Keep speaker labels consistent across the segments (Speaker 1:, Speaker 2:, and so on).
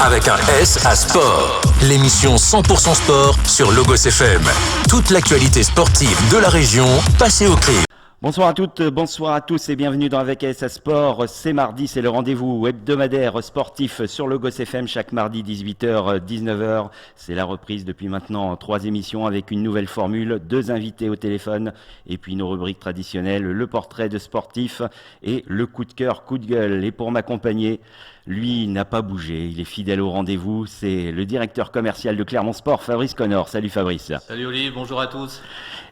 Speaker 1: avec un S à sport. L'émission 100% sport sur Logos FM. Toute l'actualité sportive de la région, passée au crible.
Speaker 2: Bonsoir à toutes, bonsoir à tous et bienvenue dans Avec AS Sport. C'est mardi, c'est le rendez-vous hebdomadaire sportif sur Logos FM chaque mardi 18h, 19h. C'est la reprise depuis maintenant 3 émissions avec une nouvelle formule, 2 invités au téléphone et puis nos rubriques traditionnelles, le portrait de sportif et le coup de cœur, coup de gueule. Et pour m'accompagner, lui n'a pas bougé, il est fidèle au rendez-vous, c'est le directeur commercial de Clermont Sport, Fabrice Connor. Salut Fabrice.
Speaker 3: Salut Olivier, bonjour à tous.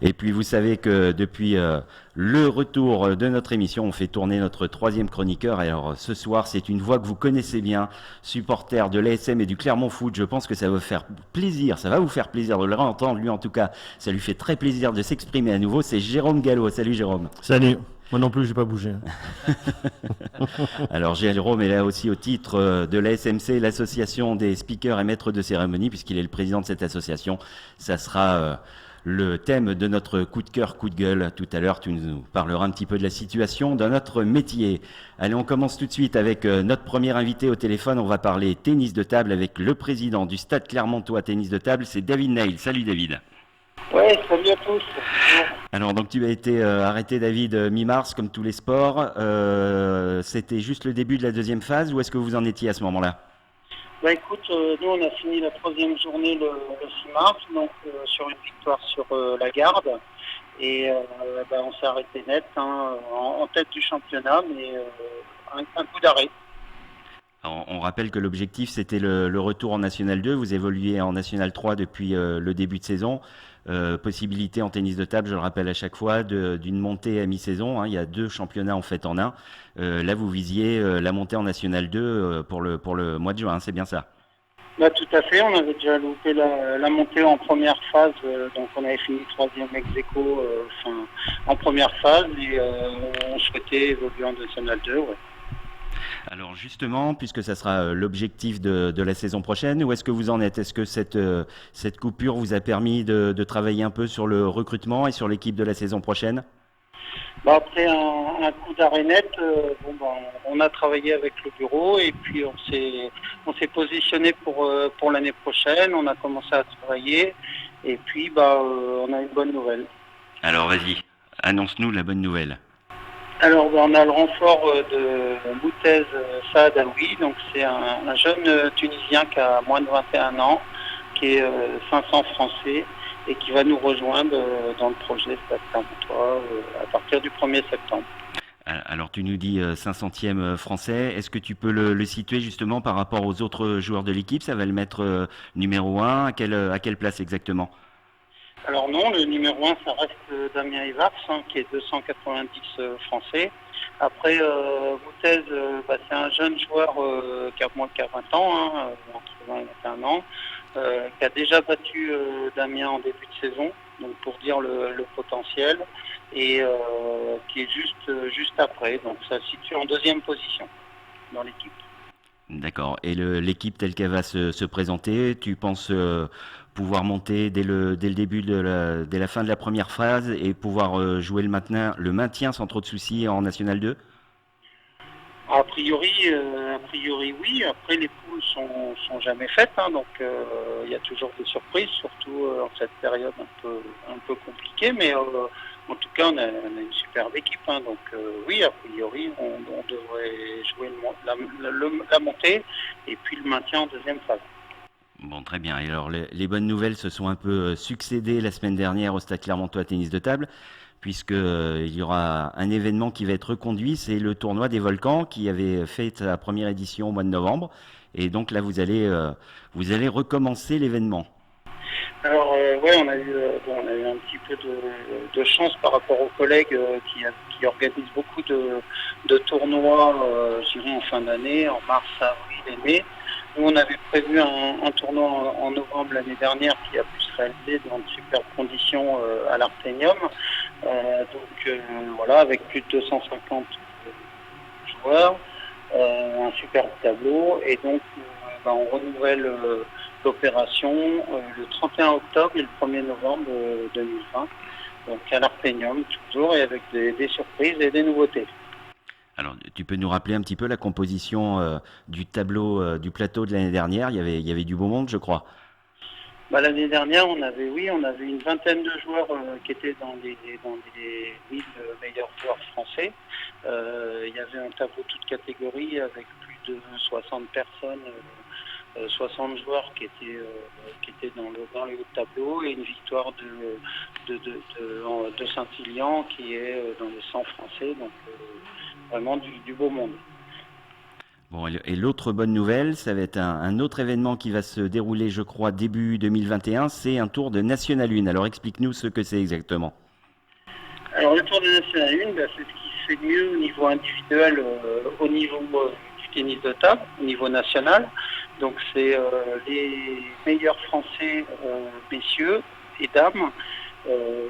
Speaker 2: Et puis vous savez que depuis le retour de notre émission, on fait tourner notre 3e chroniqueur. Alors ce soir, c'est une voix que vous connaissez bien, supporter de l'ASM et du Clermont Foot. Je pense que ça va vous faire plaisir de le réentendre. Lui en tout cas, ça lui fait très plaisir de s'exprimer à nouveau. C'est Jérôme Gallo. Salut Jérôme.
Speaker 4: Salut. Moi non plus, j'ai pas bougé.
Speaker 2: Alors Jérôme est là aussi au titre de l'ASMC, l'association des speakers et maîtres de cérémonie, puisqu'il est le président de cette association. Ça sera le thème de notre coup de cœur, coup de gueule. Tout à l'heure, tu nous parleras un petit peu de la situation dans notre métier. Allez, on commence tout de suite avec notre premier invité au téléphone. On va parler tennis de table avec le président du Stade Clermontois tennis de table, c'est David Neil. Salut David.
Speaker 5: Ouais, salut à tous.
Speaker 2: Alors donc tu as été arrêté David mi-mars comme tous les sports. C'était juste le début de la 2e phase ou est-ce que vous en étiez à ce moment-là?
Speaker 5: Bah écoute, nous on a fini la 3e journée le 6 mars, donc sur une victoire sur la Garde. Et on s'est arrêté net en tête du championnat, mais un coup d'arrêt.
Speaker 2: On rappelle que l'objectif c'était le retour en National 2. Vous évoluez en National 3 depuis le début de saison. Possibilité en tennis de table, je le rappelle à chaque fois, d'une montée à mi-saison. Il y a 2 championnats en fait en un. Là, vous visiez la montée en National 2 pour le mois de juin, c'est bien ça?
Speaker 5: Bah, tout à fait, on avait déjà loupé la montée en première phase, donc on avait fini 3e ex-aequo en première phase et on souhaitait évoluer en National 2. Ouais.
Speaker 2: Alors justement, puisque ça sera l'objectif de la saison prochaine, où est-ce que vous en êtes? Est-ce que cette coupure vous a permis de travailler un peu sur le recrutement et sur l'équipe de la saison prochaine?
Speaker 5: Bah, après un coup d'arrêt net, on a travaillé avec le bureau et puis on s'est positionné pour l'année prochaine. On a commencé à travailler et puis on a une bonne nouvelle.
Speaker 2: Alors vas-y, annonce-nous la bonne nouvelle.
Speaker 5: Alors on a le renfort de Boutez Saad Aoui, donc c'est un jeune Tunisien qui a moins de 21 ans, qui est 500 français et qui va nous rejoindre dans le projet Stade Clermontois à partir du 1er septembre.
Speaker 2: Alors tu nous dis 500e français, est-ce que tu peux le situer justement par rapport aux autres joueurs de l'équipe? Ça va le mettre numéro 1, à quelle place exactement?
Speaker 5: Alors non, le numéro 1, ça reste Damien Evars, qui est 290 français. Après, Boutez, c'est un jeune joueur qui a moins de 20 ans, entre 20 et 21 ans, qui a déjà battu Damien en début de saison, donc pour dire le potentiel, et qui est juste après. Donc ça se situe en 2e position dans l'équipe.
Speaker 2: D'accord. Et l'équipe telle qu'elle va se présenter, tu penses pouvoir monter dès le début dès la fin de la première phase et pouvoir jouer le maintien sans trop de soucis en National 2?
Speaker 5: A priori oui. Après les poules sont jamais faites, donc il y a toujours des surprises, surtout en cette période un peu compliquée, mais en tout cas on a une superbe équipe, donc oui, a priori on devrait jouer la montée et puis le maintien en 2e phase.
Speaker 2: Bon, très bien. Et alors, les bonnes nouvelles se sont un peu succédées la semaine dernière au Stade Clermontois tennis de table, puisqu'il y aura un événement qui va être reconduit, c'est le tournoi des Volcans qui avait fait sa première édition au mois de novembre. Et donc là, vous allez recommencer l'événement.
Speaker 5: Alors, on a eu un petit peu de chance par rapport aux collègues qui organisent beaucoup de tournois, je dirais en fin d'année, en mars, avril et mai. Nous, on avait prévu un tournoi en novembre l'année dernière qui a pu se réaliser dans de superbes conditions à l'Artenium. Avec plus de 250 joueurs, un superbe tableau. Et donc, on renouvelle l'opération le 31 octobre et le 1er novembre 2020. Donc à l'Artenium toujours et avec des surprises et des nouveautés.
Speaker 2: Alors, tu peux nous rappeler un petit peu la composition du tableau, du plateau de l'année dernière? Il y avait du beau monde, je crois.
Speaker 5: L'année dernière, on avait une vingtaine de joueurs qui étaient dans les 1000 meilleurs joueurs français. Il y avait un tableau toute catégorie avec plus de 60 personnes, 60 joueurs qui étaient dans le haut de tableau et une victoire de Saint-Élian qui est dans les 100 français, donc vraiment du beau monde.
Speaker 2: Bon, et l'autre bonne nouvelle, ça va être un autre événement qui va se dérouler, je crois, début 2021, c'est un tour de National 1. Alors explique-nous ce que c'est exactement.
Speaker 5: Alors le tour de National 1, c'est ce qui se fait de mieux au niveau individuel, au niveau du tennis de table, au niveau national. Donc c'est les meilleurs Français, messieurs et dames,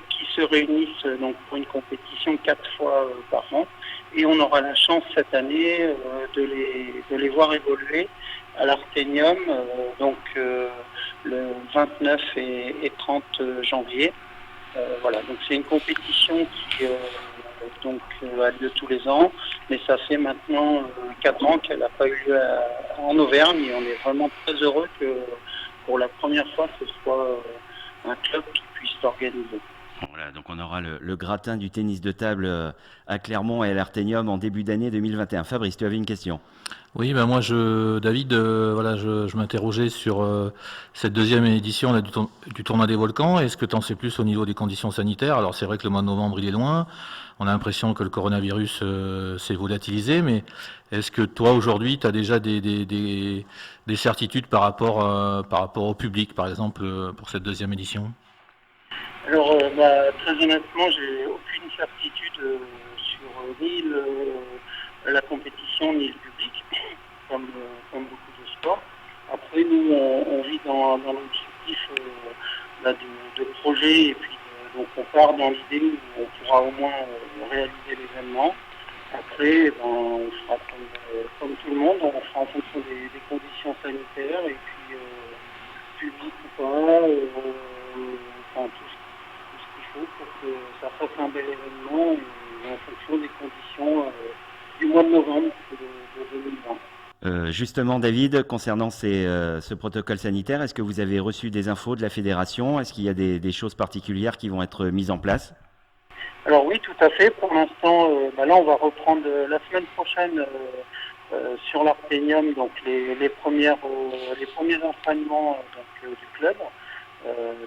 Speaker 5: qui se réunissent donc pour une compétition 4 fois par an. Et on aura la chance cette année de les voir évoluer à l'Artenium, le 29 et 30 janvier. Voilà, donc c'est une compétition qui a lieu tous les ans, mais ça fait maintenant 4 ans qu'elle n'a pas eu lieu en Auvergne et on est vraiment très heureux que pour la première fois ce soit un club qui puisse l'organiser.
Speaker 2: Voilà, donc on aura le gratin du tennis de table à Clermont et à l'Artenium en début d'année 2021. Fabrice, tu avais une question?
Speaker 4: Oui, ben moi, David, je m'interrogeais sur cette deuxième édition là, du tournoi des volcans. Est-ce que tu en sais plus au niveau des conditions sanitaires? Alors c'est vrai que le mois de novembre, il est loin. On a l'impression que le coronavirus s'est volatilisé, mais est-ce que toi, aujourd'hui, tu as déjà des certitudes par rapport au public, par exemple, pour cette deuxième édition?
Speaker 5: Alors, très honnêtement, j'ai aucune certitude sur ni la compétition ni le public, comme beaucoup de sports. Après, nous, on vit dans l'objectif de projet et puis donc on part dans l'idée où on pourra au moins réaliser l'événement. Après, on fera comme tout le monde, on fera en fonction des conditions sanitaires et puis public ou pas, tout ce qu'il faut pour que ça fasse un bel événement en fonction des conditions du mois de novembre de 2020.
Speaker 2: Justement, David, concernant ce protocole sanitaire, est-ce que vous avez reçu des infos de la fédération? Est-ce qu'il y a des choses particulières qui vont être mises en place?
Speaker 5: Alors oui, tout à fait. Pour l'instant, là, on va reprendre la semaine prochaine sur l'Artenium, donc les premiers entraînements du club,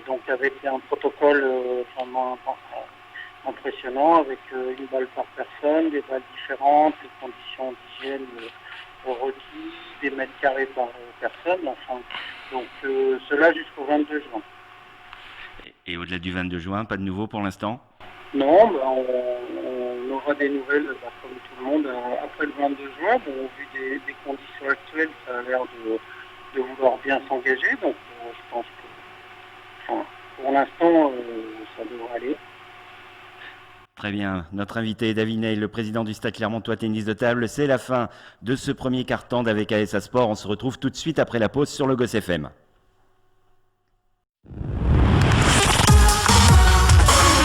Speaker 5: donc avec un protocole vraiment impressionnant, avec une balle par personne, des balles différentes, les conditions d'hygiène requis, des mètres carrés par personne, enfin, donc cela jusqu'au 22 juin.
Speaker 2: Et au-delà du 22 juin, pas de nouveau pour l'instant?
Speaker 5: Non, on aura des nouvelles comme tout le monde après le 22 juin. Bon, au vu des conditions actuelles, ça a l'air de vouloir bien s'engager, donc je pense que pour l'instant, ça devrait aller.
Speaker 2: Très bien. Notre invité, David Neil, le président du Stade Clermontois Tennis de Table. C'est la fin de ce premier quart-temps d'Avec ASA Sport. On se retrouve tout de suite après la pause sur le Gosse FM.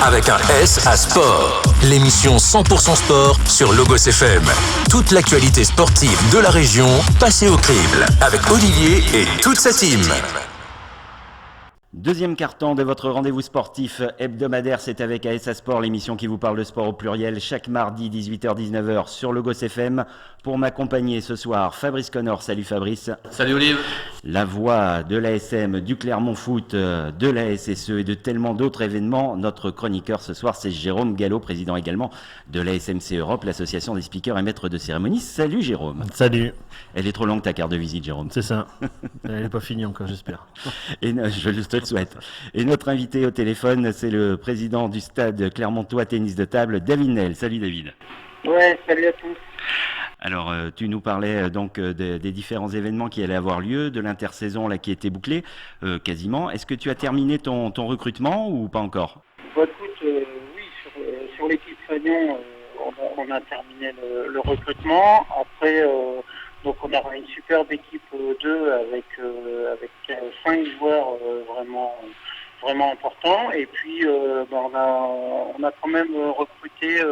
Speaker 1: Avec un S à Sport, l'émission 100% sport sur Logos FM. Toute l'actualité sportive de la région passée au crible avec Olivier et toute sa team.
Speaker 2: Deuxième quart-temps de votre rendez-vous sportif hebdomadaire, c'est avec ASA Sport, l'émission qui vous parle de sport au pluriel, chaque mardi 18h-19h sur le Gosse FM. Pour m'accompagner ce soir, Fabrice Connor. Salut Fabrice.
Speaker 4: Salut Olive.
Speaker 2: La voix de l'ASM, du Clermont Foot, de la SSE et de tellement d'autres événements. Notre chroniqueur ce soir, c'est Jérôme Gallo, président également de la SMC Europe, l'association des speakers et maîtres de cérémonie. Salut Jérôme.
Speaker 4: Salut.
Speaker 2: Elle est trop longue ta carte de visite, Jérôme.
Speaker 4: C'est ça. Elle n'est pas finie encore, j'espère.
Speaker 2: Et je te le souhaite. Et notre invité au téléphone, c'est le président du Stade Clermontois Tennis de Table, David Neil. Salut David.
Speaker 5: Ouais, salut à tous.
Speaker 2: Alors, tu nous parlais donc des différents événements qui allaient avoir lieu, de l'intersaison là qui était bouclée, quasiment. Est-ce que tu as terminé ton recrutement ou pas encore?
Speaker 5: Écoute, oui, sur l'équipe Fagnon, on a terminé le recrutement. Après, donc on aura une superbe équipe 2 avec 5 joueurs vraiment importants. Et puis, on a quand même recruté recruté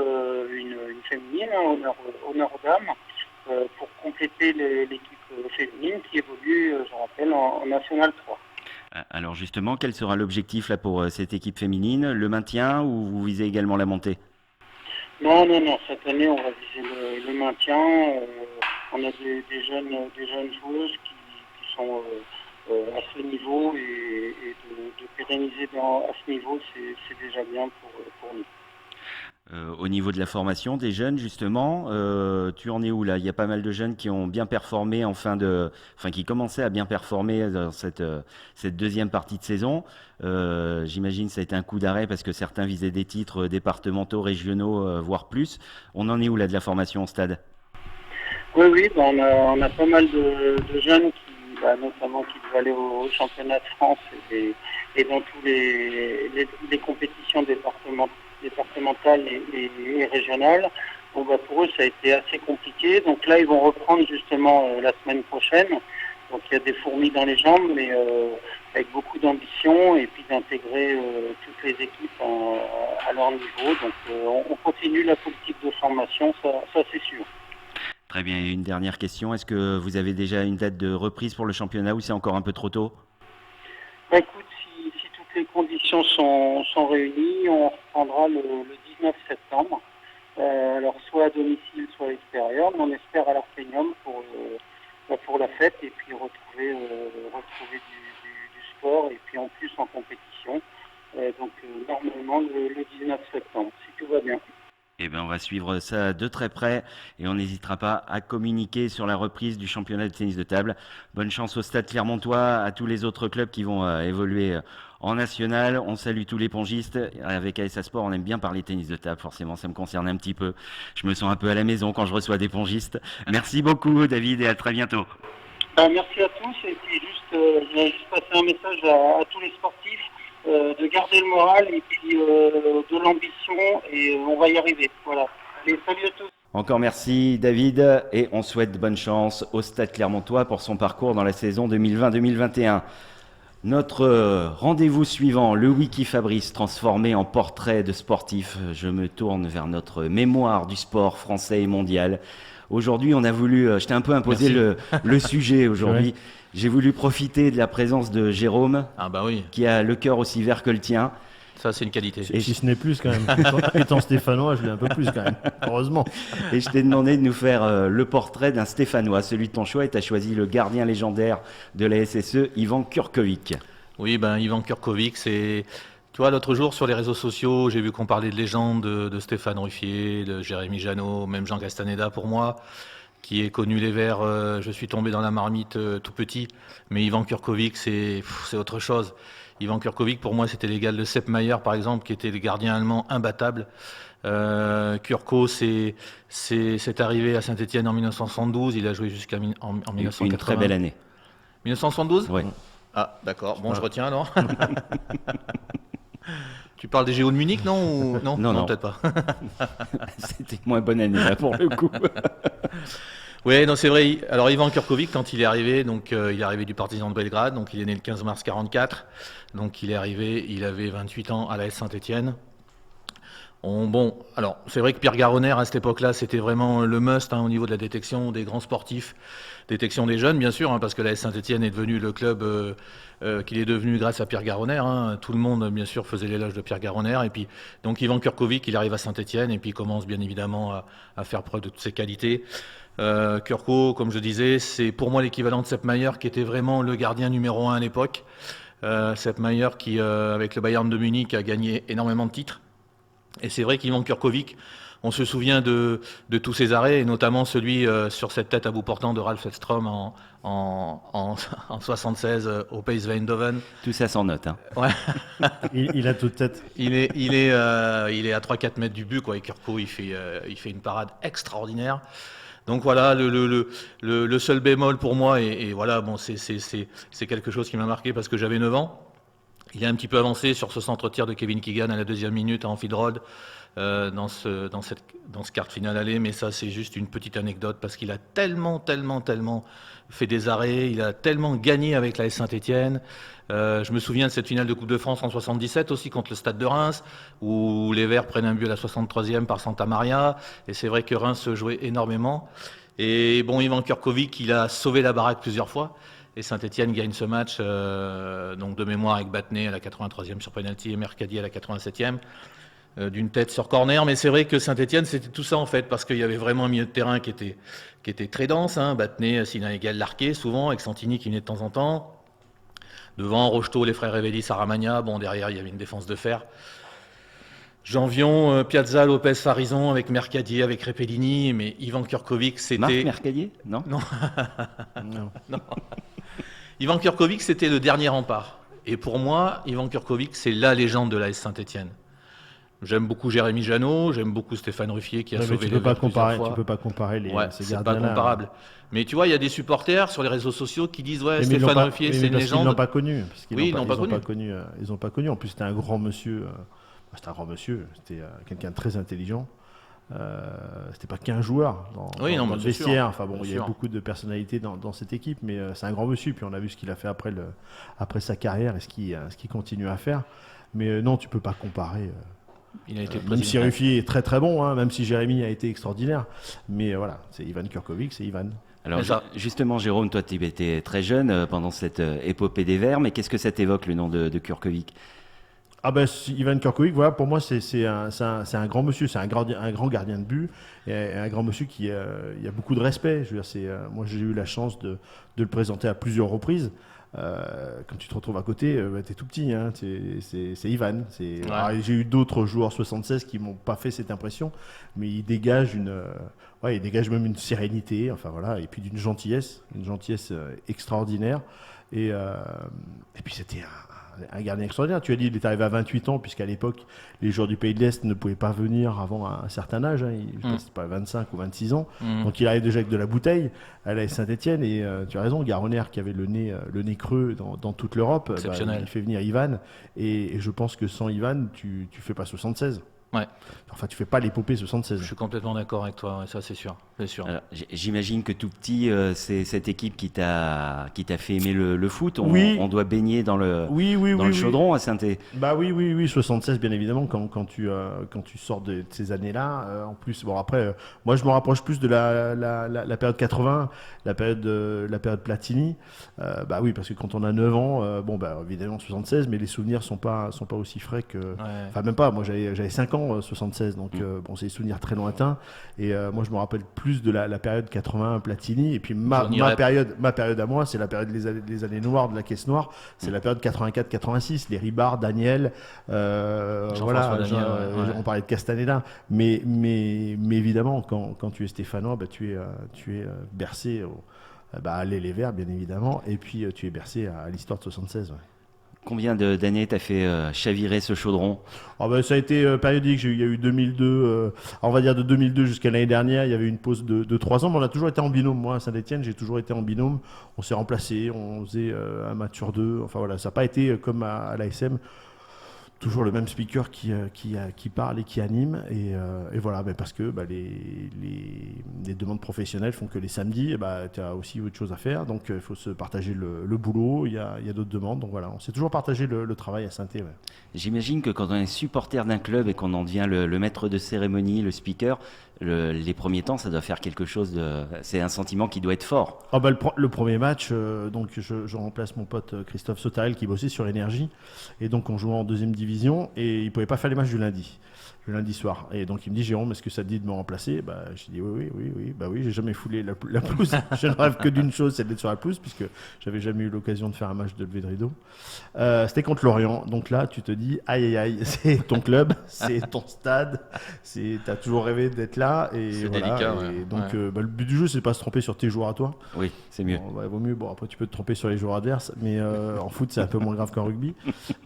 Speaker 5: une féminine, honneur aux dames, pour compléter l'équipe féminine qui évolue, je rappelle, en National 3.
Speaker 2: Alors justement, quel sera l'objectif là pour cette équipe féminine? Le maintien ou vous visez également la montée?
Speaker 5: Non. Cette année, on va viser le maintien. On a des jeunes joueuses qui sont à ce niveau et de pérenniser à ce niveau, c'est déjà bien pour nous.
Speaker 2: Au niveau de la formation des jeunes, justement, tu en es où là? Il y a pas mal de jeunes qui ont bien performé qui commençaient à bien performer dans cette deuxième partie de saison. J'imagine que ça a été un coup d'arrêt parce que certains visaient des titres départementaux, régionaux, voire plus. On en est où là de la formation au stade?
Speaker 5: Oui, on a pas mal de jeunes notamment qui doivent aller au championnat de France et dans tous les compétitions départementales et régionales. Pour eux, ça a été assez compliqué. Donc là, ils vont reprendre justement la semaine prochaine. Donc il y a des fourmis dans les jambes, mais avec beaucoup d'ambition et puis d'intégrer toutes les équipes à leur niveau. Donc on continue la politique de formation, ça c'est sûr.
Speaker 2: Très bien, et une dernière question, est-ce que vous avez déjà une date de reprise pour le championnat ou c'est encore un peu trop tôt?
Speaker 5: Écoute, si toutes les conditions sont réunies, on reprendra le 19 septembre. Alors soit à domicile, soit à l'extérieur, mais on espère à l'Arpénium pour la fête et puis retrouver du sport et puis en plus en compétition. Donc normalement le 19 septembre, si tout va bien.
Speaker 2: Eh bien, on va suivre ça de très près et on n'hésitera pas à communiquer sur la reprise du championnat de tennis de table. Bonne chance au Stade Clermontois, à tous les autres clubs qui vont évoluer en national. On salue tous les pongistes. Avec ASA Sport, on aime bien parler tennis de table, forcément, ça me concerne un petit peu. Je me sens un peu à la maison quand je reçois des pongistes. Merci beaucoup, David, et à très bientôt.
Speaker 5: Merci à tous et puis je vais juste passer un message à tous les sportifs. De garder le moral et puis de l'ambition et on va y arriver. Voilà. Allez, salut à tous.
Speaker 2: Encore merci David et on souhaite bonne chance au Stade Clermontois pour son parcours dans la saison 2020-2021. Notre rendez-vous suivant, le Wiki Fabrice transformé en portrait de sportif. Je me tourne vers notre mémoire du sport français et mondial. Aujourd'hui, on a voulu, je t'ai un peu imposé le sujet aujourd'hui. Ouais. J'ai voulu profiter de la présence de Jérôme, qui a le cœur aussi vert que le tien.
Speaker 4: Ça, c'est une qualité.
Speaker 3: Et si ce n'est plus quand même. Étant stéphanois, je l'ai un peu plus quand même, heureusement.
Speaker 2: Et je t'ai demandé de nous faire le portrait d'un stéphanois, celui de ton choix, et tu as choisi le gardien légendaire de la SSE, Ivan Kurkovic.
Speaker 4: Oui, Ivan Kurkovic, c'est... Tu vois, l'autre jour, sur les réseaux sociaux, j'ai vu qu'on parlait de légendes de Stéphane Ruffier, de Jérémy Janot, même Jean Castaneda pour moi, qui est connu les Verts. Je suis tombé dans la marmite tout petit, mais Ivan Kurkovic, c'est autre chose. Ivan Kurkovic, pour moi, c'était l'égal de Sepp Maier, par exemple, qui était le gardien allemand imbattable. Kurko, c'est arrivé à Saint-Étienne en 1972, il a joué jusqu'en 1980.
Speaker 2: Une très belle année.
Speaker 4: 1972 ?
Speaker 2: Oui.
Speaker 4: Ah, d'accord. Bon, je retiens alors. Tu parles des JO de Munich, non ou... Non, peut-être pas.
Speaker 2: C'était moins bonne année, là, pour le coup.
Speaker 4: Oui, non, c'est vrai. Alors, Ivan Kurkovic, quand il est arrivé, il est arrivé du Partizan de Belgrade, donc il est né le 15 mars 1944. Donc, il est arrivé, il avait 28 ans à l'AS Saint-Étienne. Alors, c'est vrai que Pierre Garonner, à cette époque-là, c'était vraiment le must au niveau de la détection des grands sportifs, détection des jeunes, bien sûr, parce que l'AS Saint-Étienne est devenu le club qu'il est devenu grâce à Pierre Garonner. Tout le monde, bien sûr, faisait l'éloge de Pierre Garonner. Et puis, donc, Ivan Kurkovic, il arrive à Saint-Étienne et puis il commence, bien évidemment, à faire preuve de toutes ses qualités. Kurko, comme je disais, c'est pour moi l'équivalent de Sepp Maier, qui était vraiment le gardien numéro 1 à l'époque. Sepp Maier qui, avec le Bayern de Munich, a gagné énormément de titres. Et c'est vrai qu'Ivan Kurkovic, on se souvient de tous ses arrêts, et notamment celui sur cette tête à bout portant de Ralf Edström en 76 au PSV Eindhoven.
Speaker 2: Tout ça sans note.
Speaker 3: Ouais. il a toute tête.
Speaker 4: Il est à 3-4 mètres du but, quoi. Et Kurko, il fait une parade extraordinaire. Donc voilà, le seul bémol pour moi, et voilà, c'est quelque chose qui m'a marqué parce que j'avais 9 ans. Il a un petit peu avancé sur ce centre-tir de Kevin Keegan à la 2e minute à Anfield Road dans ce quart de finale aller, mais ça c'est juste une petite anecdote parce qu'il a tellement fait des arrêts, il a tellement gagné avec l'AS Saint-Étienne. Je me souviens de cette finale de Coupe de France en 77 aussi contre le Stade de Reims où les Verts prennent un but à la 63e par Santa Maria, et c'est vrai que Reims se jouait énormément. Et bon, Ivan Kurkovic, il a sauvé la baraque plusieurs fois. Et Saint-Étienne gagne ce match donc de mémoire avec Battenet à la 83e sur penalty et Mercadier à la 87e d'une tête sur corner. Mais c'est vrai que Saint-Étienne, c'était tout ça en fait, parce qu'il y avait vraiment un milieu de terrain qui était très dense. Battenet, Sinaégal, Larquet souvent, avec Santini qui venait de temps en temps. Devant, Rocheteau, les frères Revelli, Saramagna. Bon, derrière, il y avait une défense de fer. Janvion, Piazza, Lopez, Farison, avec Mercadier, avec Repellini, mais Ivan Kurkovic, c'était...
Speaker 2: Marc Mercadier ? Non.
Speaker 4: Non. Ivan Kurkovic, c'était le dernier rempart. Et pour moi, Ivan Kurkovic, c'est la légende de l'AS Saint-Étienne. J'aime beaucoup Jérémy Janot, j'aime beaucoup Stéphane Ruffier qui a sauvé les Verts plusieurs fois.
Speaker 3: Tu peux pas comparer ces gardiens-là.
Speaker 4: C'est pas comparable. Mais tu vois, il y a des supporters sur les réseaux sociaux qui disent
Speaker 3: mais
Speaker 4: Stéphane Ruffier, c'est une légende.
Speaker 3: Ils l'ont pas connu.
Speaker 4: Ils l'ont pas
Speaker 3: connu. Ils ont pas connu. En plus, c'était un grand monsieur. C'était un grand monsieur. C'était quelqu'un de très intelligent. C'était pas qu'un joueur dans le vestiaire. Enfin bon, il y a beaucoup de personnalités dans cette équipe, mais c'est un grand monsieur. Puis on a vu ce qu'il a fait après sa carrière et ce qu'il continue à faire. Mais non, tu peux pas comparer.
Speaker 4: Il a été
Speaker 3: même si Ruffier est très très bon, même si Jérémy a été extraordinaire. Mais voilà, c'est Ivan Kurkovic, c'est Ivan.
Speaker 2: Alors justement, Jérôme, toi tu étais très jeune pendant cette épopée des Verts, mais qu'est-ce que ça t'évoque le nom de Kurkovic ?
Speaker 3: Ivan Kurkovic, voilà, pour moi c'est un grand monsieur, c'est un grand gardien de but, et un grand monsieur qui il y a beaucoup de respect. Je veux dire, moi j'ai eu la chance de le présenter à plusieurs reprises. Quand tu te retrouves à côté, t'es tout petit, c'est Ivan. Alors, j'ai eu d'autres joueurs 76 qui m'ont pas fait cette impression, mais il dégage même une sérénité, enfin voilà, et puis une gentillesse extraordinaire. Et puis c'était un gardien extraordinaire. Tu as dit, il est arrivé à 28 ans, puisqu'à l'époque, les joueurs du Pays de l'Est ne pouvaient pas venir avant un certain âge. Je ne sais pas, 25 ou 26 ans. Donc il arrive déjà avec de la bouteille à la Saint-Étienne. Et tu as raison, Garonner, qui avait le nez creux dans toute l'Europe, il fait venir Ivan. Et je pense que sans Ivan, tu fais pas 76.
Speaker 4: Ouais.
Speaker 3: Enfin, tu fais pas l'épopée 76.
Speaker 4: Je suis complètement d'accord avec toi, ça c'est sûr.
Speaker 2: Alors, j'imagine que tout petit, c'est cette équipe qui t'a fait aimer le foot. On doit baigner dans le chaudron à Saint-Étienne.
Speaker 3: Oui, 76 bien évidemment quand tu sors de ces années-là. En plus, bon après, moi je me rapproche plus de la période 80, la période Platini. Oui, parce que quand on a 9 ans, évidemment 76, mais les souvenirs sont pas aussi frais que. Ouais. Enfin même pas. Moi j'avais 5 ans. 76, donc c'est des souvenirs très lointains, et moi je me rappelle plus de la période 81 Platini, et puis ma période à moi, c'est la période des années noires de la caisse noire, c'est la période 84-86, les Ribard, Daniel, on parlait de Castaneda, mais évidemment quand tu es stéphanois, tu es bercé à les Verts bien évidemment, et puis tu es bercé à l'histoire de 76. Ouais.
Speaker 2: Combien d'années t'as fait chavirer ce chaudron ?
Speaker 3: Ça a été périodique. Il y a eu 2002, on va dire de 2002 jusqu'à l'année dernière, il y avait une pause de 3 ans, mais on a toujours été en binôme. Moi, à Saint-Étienne, j'ai toujours été en binôme. On s'est remplacés, on faisait un match sur 2. Enfin voilà, ça n'a pas été comme à l'ASM. Toujours le même speaker qui parle et qui anime, et voilà, parce que les demandes professionnelles font que les samedis, tu as aussi autre chose à faire, donc il faut se partager le boulot, il y a d'autres demandes, donc voilà, on s'est toujours partagé le travail à Saint-Étienne. Ouais.
Speaker 2: J'imagine que quand on est supporter d'un club et qu'on en devient le maître de cérémonie, le speaker, les premiers temps, ça doit faire quelque chose de... C'est un sentiment qui doit être fort.
Speaker 3: Le premier match, donc je remplace mon pote Christophe Sautarel qui bossait sur l'énergie, et donc on jouait en deuxième division, et il ne pouvait pas faire les matchs le lundi soir. Et donc il me dit, Jérôme, est-ce que ça te dit de me remplacer ? J'ai dit oui, j'ai jamais foulé la pelouse. Je ne rêve que d'une chose, c'est d'être sur la pelouse, puisque j'avais jamais eu l'occasion de faire un match de levée de rideau. C'était contre Lorient, donc là tu te dis, aïe, c'est ton club, c'est ton stade, t'as toujours rêvé d'être là, et
Speaker 4: c'est
Speaker 3: voilà.
Speaker 4: Délicat,
Speaker 3: et donc le but du jeu, c'est pas se tromper sur tes joueurs à toi.
Speaker 2: Oui, c'est mieux.
Speaker 3: Vaut mieux. Bon, après tu peux te tromper sur les joueurs adverses, mais en foot c'est un peu moins grave qu'en rugby.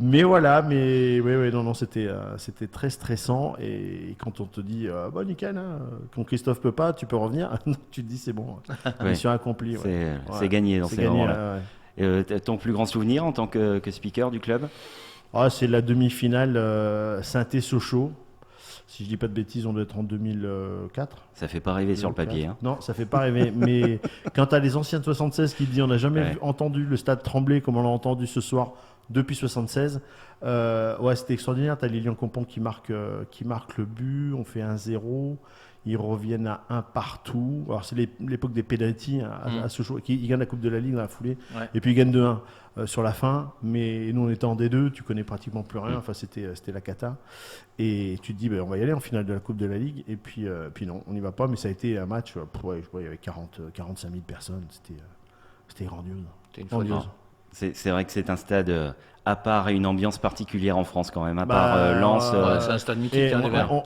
Speaker 3: Mais voilà, non, c'était très stressant. Et quand on te dit nickel, quand Christophe peut pas, tu peux revenir, tu te dis c'est bon, mission accomplie.
Speaker 2: C'est gagné dans ces moments-là. Ton plus grand souvenir en tant que speaker du club ?
Speaker 3: C'est la demi-finale Saint-Sochaux. Si je dis pas de bêtises, on doit être en 2004.
Speaker 2: Ça fait pas rêver sur le papier. Hein.
Speaker 3: Non, ça fait pas rêver. Mais quand tu as les anciens de 76 qui te disent on n'a jamais entendu le stade trembler comme on l'a entendu ce soir depuis 76, c'était extraordinaire. Tu as Lilian Compon qui marque le but, on fait 1-0. Ils reviennent à 1 partout. Alors, c'est l'époque des pénaltys à Sochaux. Ils gagnent la Coupe de la Ligue dans la foulée. Ouais. Et puis, ils gagnent 2-1 sur la fin. Mais nous, on était en D2. Tu connais pratiquement plus rien. Enfin, c'était la cata. Et tu te dis, on va y aller en finale de la Coupe de la Ligue. Et puis non, on n'y va pas. Mais ça a été un match. Il y avait 45 000 personnes. C'était grandiose.
Speaker 4: C'était une grandiose.
Speaker 2: C'est vrai que c'est un stade à part et une ambiance particulière en France quand même, à part Lens.
Speaker 4: C'est un stade mythique.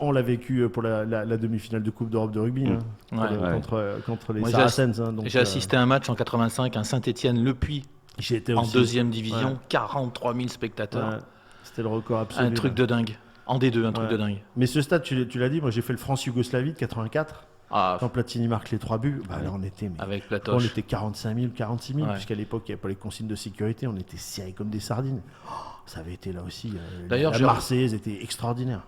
Speaker 3: On l'a vécu pour la demi-finale de Coupe d'Europe de rugby contre les Saracens.
Speaker 4: J'ai assisté à un match en 85 à Saint-Étienne-Le Puy en deuxième division, 43 000 spectateurs. Ouais.
Speaker 3: C'était le record absolu.
Speaker 4: Un truc de dingue. En D2, truc de dingue.
Speaker 3: Mais ce stade, tu l'as dit, moi j'ai fait le France-Yougoslavie de 84. Quand Platini marque les 3 buts, là on était,
Speaker 4: avec Platoche.
Speaker 3: On était 45 000, 46 000, puisqu'à l'époque il n'y avait pas les consignes de sécurité, on était serrés comme des sardines. Ça avait été là aussi. D'ailleurs, la Marseillaise était extraordinaire.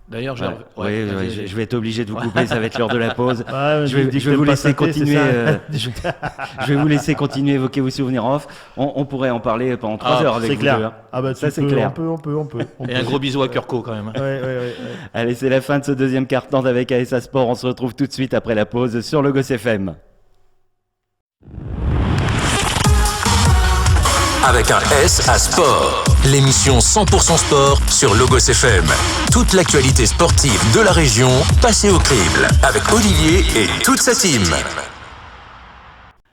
Speaker 2: D'ailleurs, je vais être obligé de vous couper, ça va être l'heure de la pause. Je vais vous laisser continuer. Je vais vous laisser continuer à évoquer vos souvenirs off. On pourrait en parler pendant 3 heures avec vous
Speaker 3: clair.
Speaker 2: Deux.
Speaker 3: Ça c'est clair. On peut.
Speaker 4: Et un gros bisou à Kurko quand même.
Speaker 3: Ouais.
Speaker 2: Allez, c'est la fin de ce deuxième quart-temps avec ASA Sport. On se retrouve tout de suite après la pause sur le Gosse FM.
Speaker 1: Avec un S à sport. L'émission 100% sport sur Logos FM. Toute l'actualité sportive de la région passée au crible. Avec Olivier et toute sa team.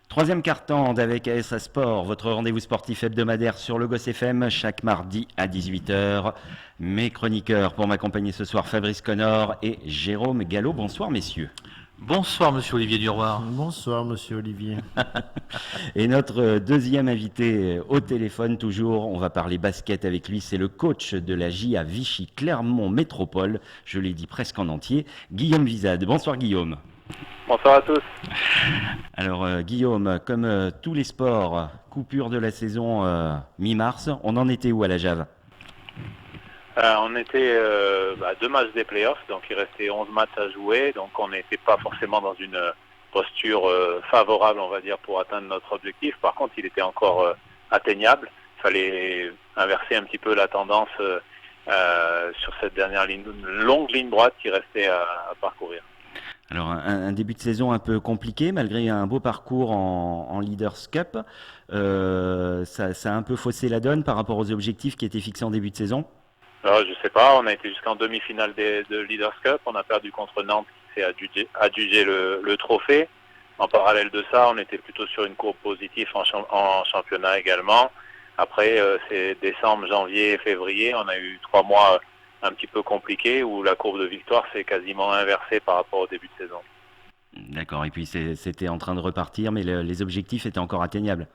Speaker 2: Troisième quart-temps d'avec ASA Sport, votre rendez-vous sportif hebdomadaire sur Logos FM, chaque mardi à 18h. Mes chroniqueurs pour m'accompagner ce soir, Fabrice Connor et Jérôme Gallo. Bonsoir messieurs.
Speaker 4: Bonsoir monsieur Olivier Duroir.
Speaker 3: Bonsoir monsieur Olivier.
Speaker 2: Et notre deuxième invité au téléphone toujours, on va parler basket avec lui, c'est le coach de la JA Vichy Clermont Métropole, je l'ai dit presque en entier, Guillaume Vizade. Bonsoir Guillaume.
Speaker 6: Bonsoir à tous.
Speaker 2: Alors Guillaume, comme tous les sports, coupure de la saison mi-mars, on en était où à la Jave ?
Speaker 6: On était 2 matchs des playoffs, donc il restait 11 matchs à jouer, donc on n'était pas forcément dans une posture favorable, on va dire, pour atteindre notre objectif. Par contre, il était encore atteignable. Il fallait inverser un petit peu la tendance sur cette dernière longue ligne droite qui restait à parcourir.
Speaker 2: Alors un début de saison un peu compliqué, malgré un beau parcours en Leaders Cup. Ça a un peu faussé la donne par rapport aux objectifs qui étaient fixés en début de saison ?
Speaker 6: Alors, je sais pas, on a été jusqu'en demi-finale de Leaders Cup, on a perdu contre Nantes qui s'est adjugé le trophée. En parallèle de ça, on était plutôt sur une courbe positive en championnat également. Après, c'est décembre, janvier et février, on a eu 3 mois un petit peu compliqués où la courbe de victoire s'est quasiment inversée par rapport au début de saison.
Speaker 2: D'accord, et puis c'était en train de repartir, mais les objectifs étaient encore atteignables.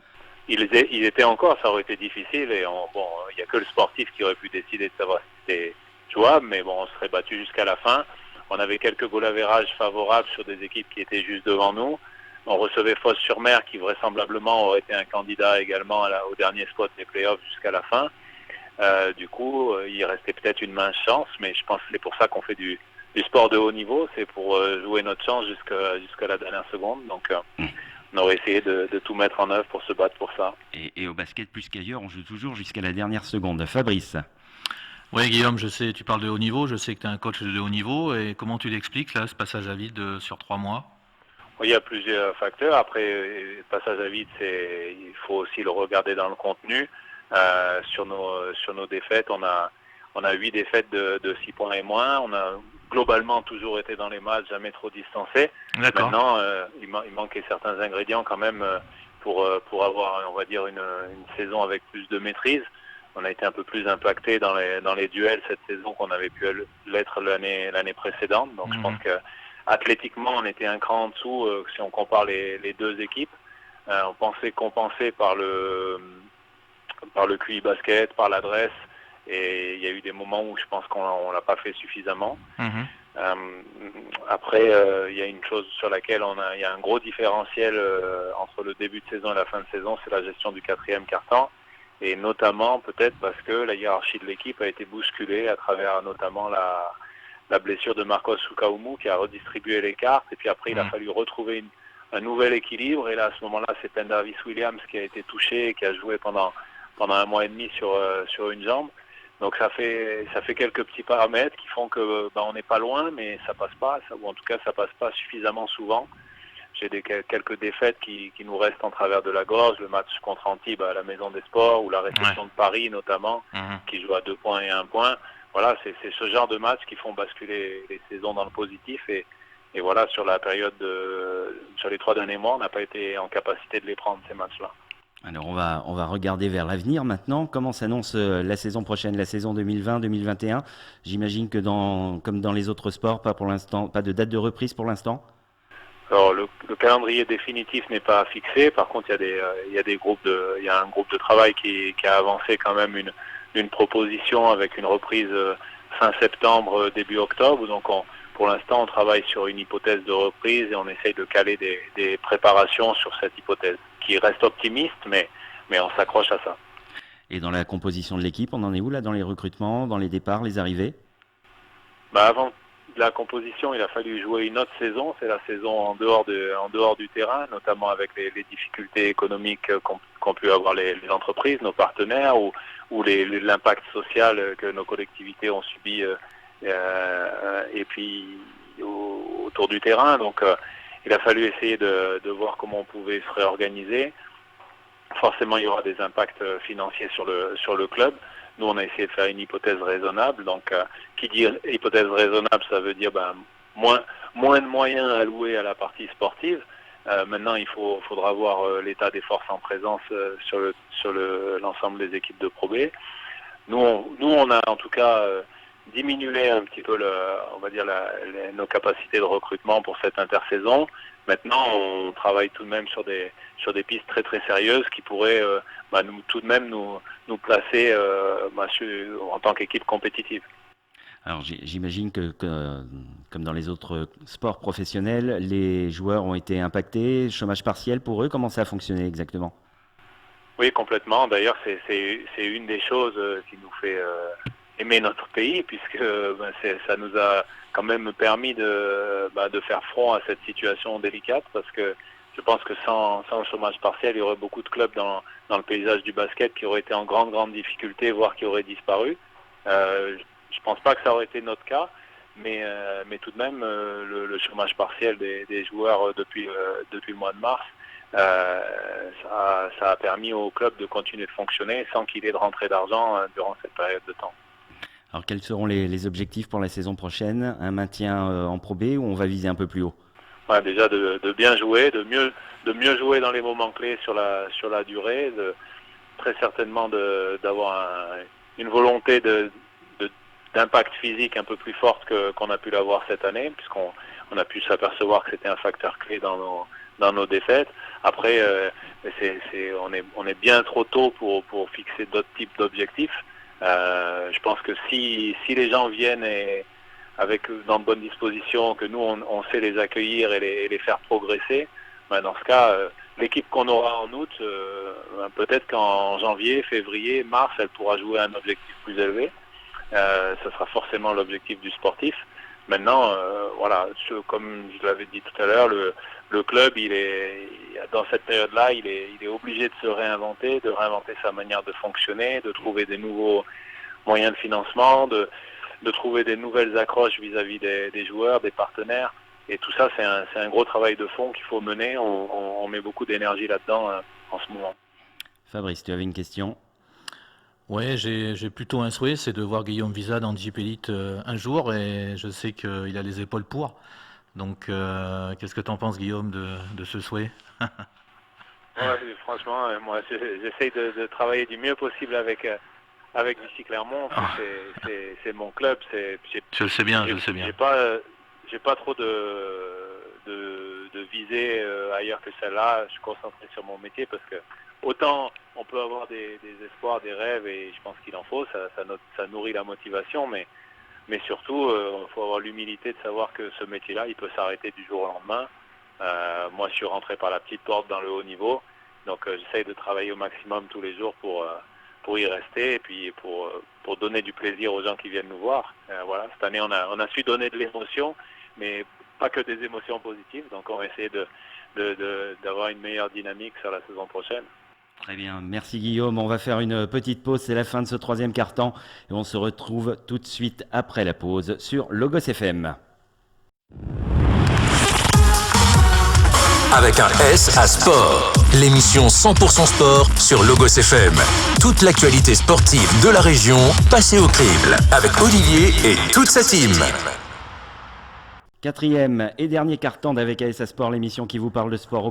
Speaker 6: Ils étaient encore, ça aurait été difficile et il n'y a que le sportif qui aurait pu décider de savoir si c'était jouable, mais on serait battu jusqu'à la fin. On avait quelques goal average favorables sur des équipes qui étaient juste devant nous. On recevait Fos-sur-Mer qui vraisemblablement aurait été un candidat également au dernier spot des playoffs jusqu'à la fin. Du coup, il restait peut-être une mince chance, mais je pense que c'est pour ça qu'on fait du sport de haut niveau, c'est pour jouer notre chance jusqu'à la dernière seconde. Donc, on aurait essayé de tout mettre en œuvre pour se battre pour ça.
Speaker 2: Et au basket, plus qu'ailleurs, on joue toujours jusqu'à la dernière seconde. Fabrice.
Speaker 4: Oui, Guillaume, je sais, tu parles de haut niveau, je sais que tu es un coach de haut niveau, et comment tu l'expliques, là, ce passage à vide sur 3 mois ?
Speaker 6: Oui, il y a plusieurs facteurs. Après, le passage à vide, il faut aussi le regarder dans le contenu. Sur nos défaites, on a 8 défaites de 6 points et moins. On a globalement toujours été dans les matchs, jamais trop distancés.
Speaker 4: D'accord.
Speaker 6: Maintenant, il manquait certains ingrédients quand même pour avoir, on va dire, une saison avec plus de maîtrise. On a été un peu plus impacté dans les duels cette saison qu'on avait pu l'être l'année précédente. Donc je pense que athlétiquement, on était un cran en dessous si on compare les deux équipes. On pensait compenser par le QI basket, par l'adresse. Et il y a eu des moments où je pense qu'on l'a pas fait suffisamment. Après, il y a une chose sur laquelle il y a un gros différentiel entre le début de saison et la fin de saison, c'est la gestion du 4e quart-temps. et notamment peut-être parce que la hiérarchie de l'équipe a été bousculée à travers notamment la blessure de Marcos Sukaumu qui a redistribué les cartes, et puis après il a fallu retrouver un nouvel équilibre, et là à ce moment-là c'est Pendarvis Williams qui a été touché et qui a joué pendant un mois et demi sur une jambe. Donc ça fait quelques petits paramètres qui font que on n'est pas loin, mais ça passe pas, ou en tout cas ça passe pas suffisamment souvent. J'ai quelques défaites qui nous restent en travers de la gorge, le match contre Antibes à la Maison des Sports, ou la réception de Paris notamment, qui joue à 2 points et 1 point. Voilà, c'est ce genre de matchs qui font basculer les saisons dans le positif, et voilà, sur la période sur les 3 derniers mois, on n'a pas été en capacité de les prendre, ces matchs-là.
Speaker 2: Alors on va regarder vers l'avenir maintenant. Comment s'annonce la saison prochaine, la saison 2020-2021 ? J'imagine que comme dans les autres sports, pas pour l'instant, pas de date de reprise pour l'instant.
Speaker 6: Alors le calendrier définitif n'est pas fixé. Par contre, il y a un groupe de travail qui a avancé quand même une proposition avec une reprise fin septembre, début octobre. Donc pour l'instant, on travaille sur une hypothèse de reprise et on essaye de caler des préparations sur cette hypothèse, qui reste optimiste, mais on s'accroche à ça.
Speaker 2: Et dans la composition de l'équipe, on en est où là, dans les recrutements, dans les départs, les arrivées ?
Speaker 6: Avant la composition, il a fallu jouer une autre saison, c'est la saison en dehors du terrain, notamment avec les difficultés économiques qu'ont pu avoir les entreprises, nos partenaires, ou l'impact social que nos collectivités ont subi, et puis autour du terrain. Donc il a fallu essayer de voir comment on pouvait se réorganiser. Forcément, il y aura des impacts financiers sur le club. Nous, on a essayé de faire une hypothèse raisonnable. Donc, qui dit hypothèse raisonnable, ça veut dire moins de moyens alloués à la partie sportive. Maintenant, il faudra voir l'état des forces en présence sur l'ensemble des équipes de Pro B. Nous, on a en tout cas diminué un petit peu, on va dire, nos capacités de recrutement pour cette intersaison. Maintenant, on travaille tout de même sur des pistes très très sérieuses qui pourraient tout de même nous placer en tant qu'équipe compétitive.
Speaker 2: Alors j'imagine que comme dans les autres sports professionnels, les joueurs ont été impactés, chômage partiel pour eux, comment ça a fonctionné exactement ?
Speaker 6: Oui, complètement. D'ailleurs, c'est une des choses qui nous fait aimer notre pays, puisque ça nous a quand même permis de faire front à cette situation délicate, parce que je pense que sans chômage partiel, il y aurait beaucoup de clubs dans le paysage du basket qui auraient été en grande difficulté, voire qui auraient disparu. Je pense pas que ça aurait été notre cas, mais tout de même, le chômage partiel des joueurs depuis le mois de mars, ça a permis au club de continuer de fonctionner sans qu'il ait de rentrée d'argent durant cette période de temps.
Speaker 2: Alors quels seront les objectifs pour la saison prochaine ? Un maintien en Pro B ou on va viser un peu plus haut ?
Speaker 6: Déjà de bien jouer, de mieux jouer dans les moments clés sur la durée, très certainement d'avoir une volonté d'impact physique un peu plus forte qu'on a pu l'avoir cette année, puisqu'on a pu s'apercevoir que c'était un facteur clé dans nos défaites. Après, on est bien trop tôt pour fixer d'autres types d'objectifs. Je pense que si les gens viennent dans de bonnes dispositions, que nous on sait les accueillir et les faire progresser, dans ce cas, l'équipe qu'on aura en août, peut-être qu'en janvier, février, mars, elle pourra jouer à un objectif plus élevé. Ce sera forcément l'objectif du sportif. Maintenant, comme je l'avais dit tout à l'heure, le club, dans cette période-là, il est obligé de se réinventer, de réinventer sa manière de fonctionner, de trouver des nouveaux moyens de financement, de trouver des nouvelles accroches vis-à-vis des joueurs, des partenaires. Et tout ça, c'est un gros travail de fond qu'il faut mener. On met beaucoup d'énergie là-dedans en ce moment.
Speaker 2: Fabrice, tu avais une question ?
Speaker 4: Ouais, j'ai plutôt un souhait, c'est de voir Guillaume Visa dans JP Elite un jour, et je sais qu'il a les épaules pour. Donc, qu'est-ce que tu en penses, Guillaume, de ce souhait ?
Speaker 6: Franchement, moi, j'essaye de travailler du mieux possible avec Vichy Clermont. C'est mon club.
Speaker 4: Je le sais bien.
Speaker 6: J'ai pas trop de visée ailleurs que celle-là. Je suis concentré sur mon métier, parce que autant on peut avoir des espoirs, des rêves, et je pense qu'il en faut, ça nourrit la motivation, mais surtout, il faut avoir l'humilité de savoir que ce métier-là, il peut s'arrêter du jour au lendemain. Moi, je suis rentré par la petite porte dans le haut niveau, donc j'essaye de travailler au maximum tous les jours pour y rester et puis pour donner du plaisir aux gens qui viennent nous voir. Voilà, cette année on a su donner de l'émotion, mais pas que des émotions positives, donc on va essayer d'avoir une meilleure dynamique sur la saison prochaine.
Speaker 2: Très bien, merci Guillaume. On va faire une petite pause, c'est la fin de ce troisième quart-temps et on se retrouve tout de suite après la pause sur Logos FM.
Speaker 1: Avec un S à sport, l'émission 100% sport sur Logos FM. Toute l'actualité sportive de la région passée au crible avec Olivier et toute sa team.
Speaker 2: Quatrième et dernier quart-temps d'Avec ASA Sport, l'émission qui vous parle de sport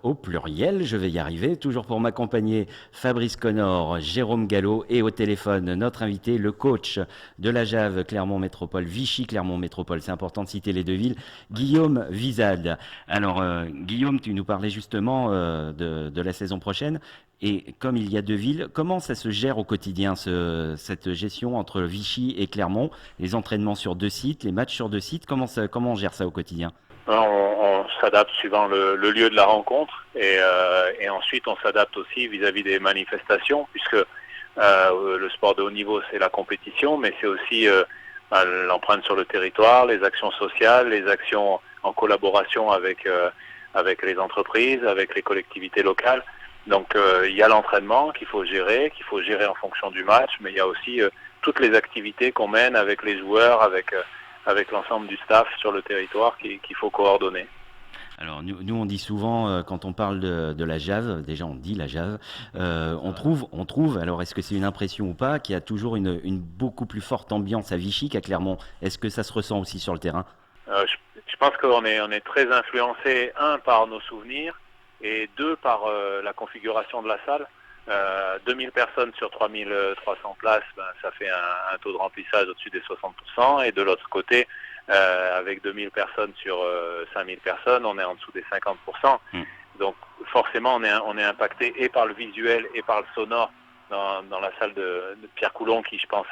Speaker 2: au pluriel. Je vais y arriver. Toujours pour m'accompagner, Fabrice Connor, Jérôme Gallo et au téléphone, notre invité, le coach de la JAV Clermont Métropole, Vichy Clermont Métropole. C'est important de citer les deux villes. Guillaume Vizade. Alors, Guillaume, tu nous parlais justement de la saison prochaine. Et comme il y a deux villes, comment ça se gère au quotidien, cette gestion entre Vichy et Clermont, les entraînements sur deux sites, les matchs sur deux sites, comment on gère ça au quotidien?
Speaker 6: On s'adapte suivant le lieu de la rencontre et ensuite on s'adapte aussi vis-à-vis des manifestations puisque le sport de haut niveau c'est la compétition mais c'est aussi l'empreinte sur le territoire, les actions sociales, les actions en collaboration avec les entreprises, avec les collectivités locales. Donc il y a l'entraînement qu'il faut gérer en fonction du match, mais il y a aussi toutes les activités qu'on mène avec les joueurs, avec l'ensemble du staff sur le territoire qu'il faut coordonner.
Speaker 2: Alors nous on dit souvent quand on parle de la JAV, déjà on dit la JAV, on trouve, alors est-ce que c'est une impression ou pas, qu'il y a toujours une beaucoup plus forte ambiance à Vichy qu'à Clermont. Est-ce que ça se ressent aussi sur le terrain?
Speaker 6: Je pense qu'on est très influencé, par nos souvenirs, et deux, par la configuration de la salle. 2000 personnes sur 3300 places, ça fait un taux de remplissage au-dessus des 60%. Et de l'autre côté, avec 2000 personnes sur 5000 personnes, on est en dessous des 50%. Donc forcément, on est impacté et par le visuel et par le sonore dans la salle de Pierre Coulon qui, je pense,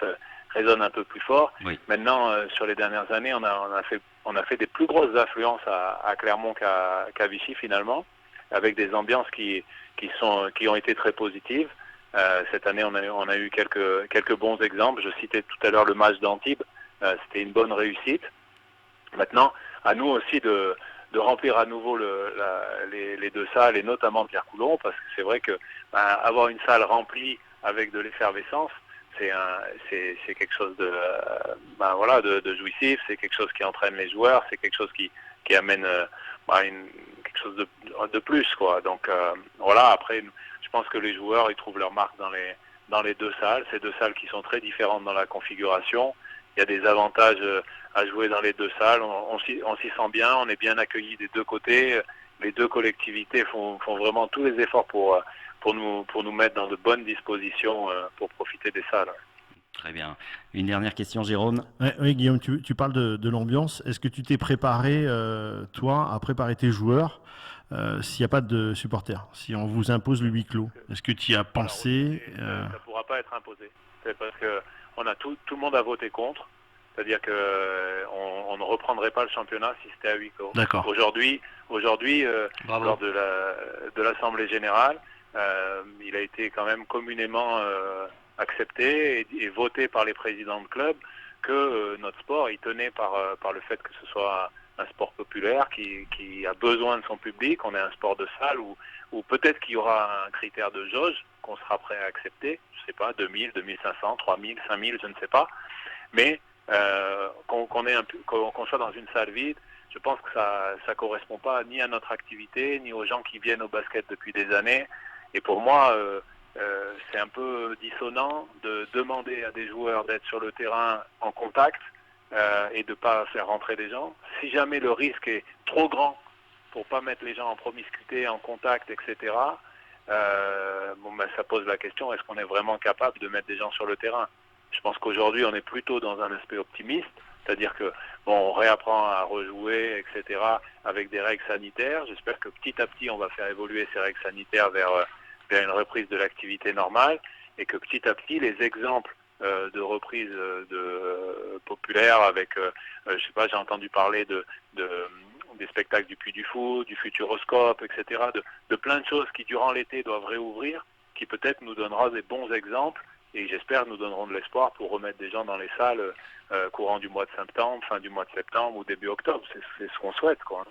Speaker 6: résonne un peu plus fort. Oui. Maintenant, sur les dernières années, on a fait des plus grosses affluences à Clermont qu'à Vichy finalement, avec des ambiances qui ont été très positives. Cette année, on a eu quelques bons exemples. Je citais tout à l'heure le match d'Antibes. C'était une bonne réussite. Maintenant, à nous aussi de remplir à nouveau les deux salles, et notamment Pierre Coulon, parce que c'est vrai que avoir une salle remplie avec de l'effervescence, c'est quelque chose de jouissif, c'est quelque chose qui entraîne les joueurs, c'est quelque chose qui amène quelque chose de plus, quoi. Donc voilà, après je pense que les joueurs ils trouvent leur marque dans les deux salles, ces deux salles qui sont très différentes dans la configuration. Il y a des avantages à jouer dans les deux salles, on s'y sent bien, on est bien accueillis des deux côtés, les deux collectivités font vraiment tous les efforts pour nous mettre dans de bonnes dispositions pour profiter des salles.
Speaker 2: Très bien. Une dernière question, Jérôme.
Speaker 3: Oui, Guillaume, tu parles de l'ambiance. Est-ce que tu t'es préparé, toi, à préparer tes joueurs s'il n'y a pas de supporters, si on vous impose le huis clos? Est-ce que tu y as pensé?
Speaker 6: Ça ne pourra pas être imposé. C'est parce que tout le monde a voté contre. C'est-à-dire qu'on ne reprendrait pas le championnat si c'était à huis clos.
Speaker 3: D'accord.
Speaker 6: Aujourd'hui, lors de l'Assemblée Générale, il a été quand même communément accepté et voté par les présidents de club que notre sport, il tenait par le fait que ce soit un sport populaire qui a besoin de son public. On est un sport de salle où peut-être qu'il y aura un critère de jauge qu'on sera prêt à accepter, je sais pas, 2000, 2500, 3000, 5000, je ne sais pas, mais qu'on soit dans une salle vide, je pense que ça correspond pas ni à notre activité, ni aux gens qui viennent au basket depuis des années. Et pour moi, c'est un peu dissonant de demander à des joueurs d'être sur le terrain en contact et de pas faire rentrer les gens. Si jamais le risque est trop grand pour pas mettre les gens en promiscuité, en contact, etc., ça pose la question, est-ce qu'on est vraiment capable de mettre des gens sur le terrain? Je pense qu'aujourd'hui, on est plutôt dans un aspect optimiste, c'est-à-dire que on réapprend à rejouer, etc., avec des règles sanitaires. J'espère que petit à petit, on va faire évoluer ces règles sanitaires vers une reprise de l'activité normale, et que petit à petit, les exemples de reprise populaire avec, je sais pas, j'ai entendu parler des spectacles du Puy du Fou, du Futuroscope, etc., de plein de choses qui, durant l'été, doivent réouvrir, qui peut-être nous donnera des bons exemples et j'espère nous donneront de l'espoir pour remettre des gens dans les salles courant du mois de septembre, fin du mois de septembre ou début octobre. C'est ce qu'on souhaite, quoi.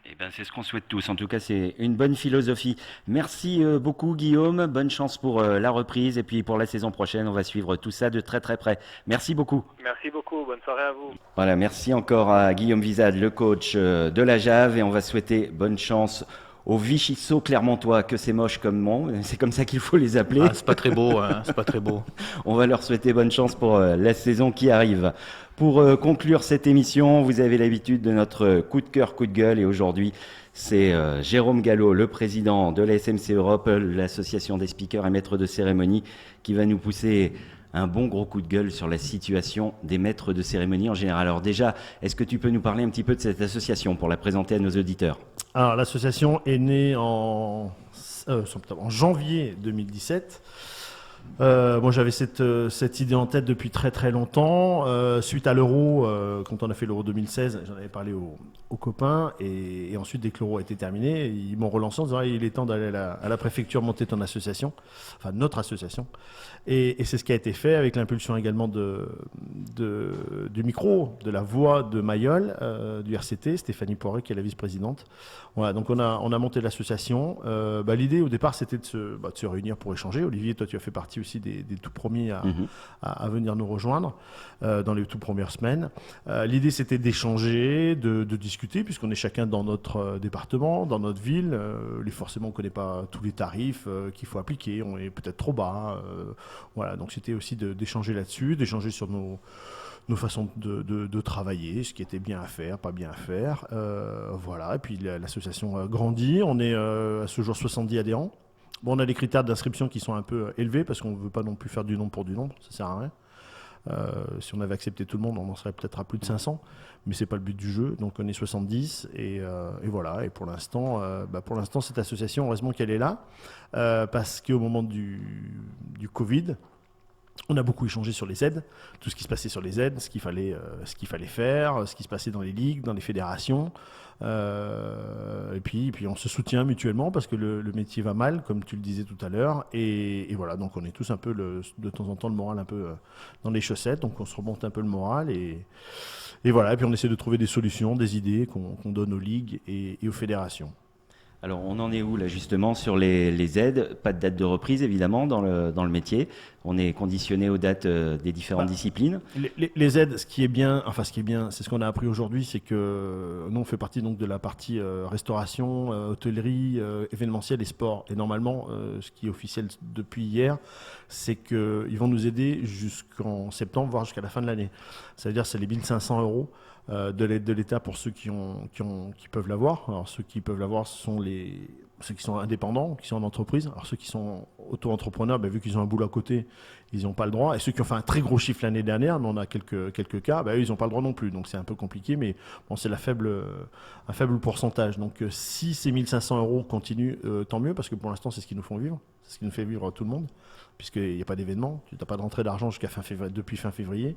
Speaker 2: Eh ben, c'est ce qu'on souhaite tous. En tout cas, c'est une bonne philosophie. Merci beaucoup, Guillaume. Bonne chance pour la reprise. Et puis pour la saison prochaine, on va suivre tout ça de très très près. Merci beaucoup.
Speaker 6: Merci beaucoup. Bonne soirée à vous.
Speaker 2: Voilà, merci encore à Guillaume Vizade, le coach de la JAV. Et on va souhaiter bonne chance aux Vichy-Sceaux clermontois, que c'est moche comme nom. C'est comme ça qu'il faut les appeler.
Speaker 4: Ah, c'est pas très beau, hein, c'est pas très beau.
Speaker 2: On va leur souhaiter bonne chance pour la saison qui arrive. Pour conclure cette émission, vous avez l'habitude de notre coup de cœur, coup de gueule. Et aujourd'hui, c'est Jérôme Gallo, le président de la SMC Europe, l'association des speakers et maîtres de cérémonie, qui va nous pousser un bon gros coup de gueule sur la situation des maîtres de cérémonie en général. Alors déjà, est-ce que tu peux nous parler un petit peu de cette association pour la présenter à nos auditeurs ?
Speaker 3: Alors, l'association est née en janvier 2017. Moi, j'avais cette idée en tête depuis très très longtemps. Suite à l'Euro, quand on a fait l'Euro 2016, j'en avais parlé aux copains. Et ensuite, dès que l'Euro a été terminé, ils m'ont relancé en disant il est temps d'aller à la préfecture monter ton association, enfin notre association. Et c'est ce qui a été fait avec l'impulsion également du micro, de la voix de Mayol, du RCT, Stéphanie Poiré qui est la vice-présidente. Voilà, donc on a monté l'association. L'idée au départ c'était de se réunir pour échanger. Olivier, toi tu as fait partie aussi des tout premiers à venir nous rejoindre dans les tout premières semaines. L'idée c'était d'échanger, de discuter puisqu'on est chacun dans notre département, dans notre ville. Forcément on ne connaît pas tous les tarifs qu'il faut appliquer, on est peut-être trop bas. Voilà, donc c'était aussi d'échanger là-dessus, d'échanger sur nos façons de travailler, ce qui était bien à faire, pas bien à faire. Voilà, et puis l'association grandit, on est à ce jour 70 adhérents. Bon, on a des critères d'inscription qui sont un peu élevés parce qu'on ne veut pas non plus faire du nombre pour du nombre, ça sert à rien. Si on avait accepté tout le monde, on en serait peut-être à plus de 500, mais c'est pas le but du jeu. Donc on est 70 et voilà. Et pour l'instant, cette association, heureusement qu'elle est là, parce qu'au moment du Covid, on a beaucoup échangé sur les aides, tout ce qui se passait sur les aides, ce qu'il fallait faire, ce qui se passait dans les ligues, dans les fédérations. Et puis on se soutient mutuellement parce que le métier va mal, comme tu le disais tout à l'heure. Et voilà, donc on est tous un peu de temps en temps le moral un peu dans les chaussettes, donc on se remonte un peu le moral et voilà. Et puis on essaie de trouver des solutions, des idées qu'on donne aux ligues et aux fédérations.
Speaker 2: Alors, on en est où là justement sur les aides ? Pas de date de reprise évidemment dans le métier. On est conditionné aux dates des différentes disciplines.
Speaker 3: Les aides, ce qui est bien, c'est ce qu'on a appris aujourd'hui, c'est que nous on fait partie donc de la partie restauration, hôtellerie, événementiel et sport. Et normalement, ce qui est officiel depuis hier, c'est qu'ils vont nous aider jusqu'en septembre, voire jusqu'à la fin de l'année. Ça veut dire que c'est les 1 500 € de l'aide de l'État pour ceux qui peuvent l'avoir. Alors ceux qui peuvent l'avoir, ce sont ceux qui sont indépendants, qui sont en entreprise. Alors ceux qui sont auto-entrepreneurs, vu qu'ils ont un boulot à côté, ils n'ont pas le droit. Et ceux qui ont fait un très gros chiffre l'année dernière, mais on a quelques cas, eux, ils n'ont pas le droit non plus. Donc c'est un peu compliqué, mais bon, c'est un faible pourcentage. Donc si ces 1 500 € continuent, tant mieux, parce que pour l'instant, c'est ce qui nous font vivre. C'est ce qui nous fait vivre tout le monde, puisqu'il n'y a pas d'événement. Tu n'as pas de rentrée d'argent depuis fin février.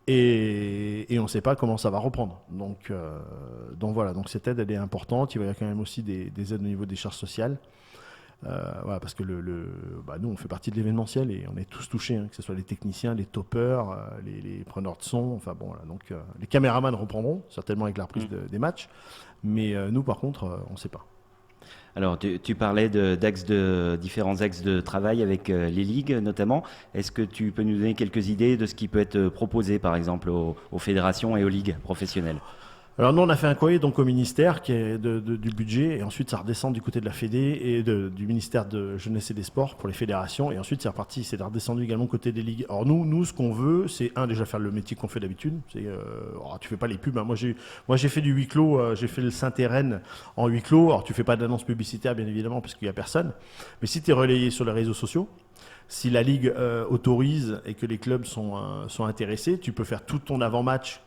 Speaker 3: Et on ne sait pas comment ça va reprendre. Donc voilà, donc cette aide elle est importante. Il va y avoir quand même aussi des aides au niveau des charges sociales. Voilà, parce que nous on fait partie de l'événementiel et on est tous touchés, que ce soit les techniciens, les toppers, les preneurs de son. Enfin bon, voilà, donc les caméramans reprendront certainement avec la reprise des matchs, mais nous par contre on ne sait pas.
Speaker 2: Alors, tu parlais différents axes de travail avec les ligues notamment. Est-ce que tu peux nous donner quelques idées de ce qui peut être proposé, par exemple, aux fédérations et aux ligues professionnelles ?
Speaker 3: Alors nous on a fait un courrier donc au ministère qui est du budget et ensuite ça redescend du côté de la Fédé et du ministère de Jeunesse et des Sports pour les fédérations et ensuite c'est reparti, c'est redescendu également côté des ligues. Alors nous ce qu'on veut c'est déjà faire le métier qu'on fait d'habitude, c'est tu fais pas les pubs, hein. Moi j'ai fait du huis clos, j'ai fait le Saint-Hérène en huis clos. Alors tu fais pas d'annonce publicitaire bien évidemment parce qu'il y a personne, mais si tu es relayé sur les réseaux sociaux, si la ligue autorise et que les clubs sont intéressés, tu peux faire tout ton avant-match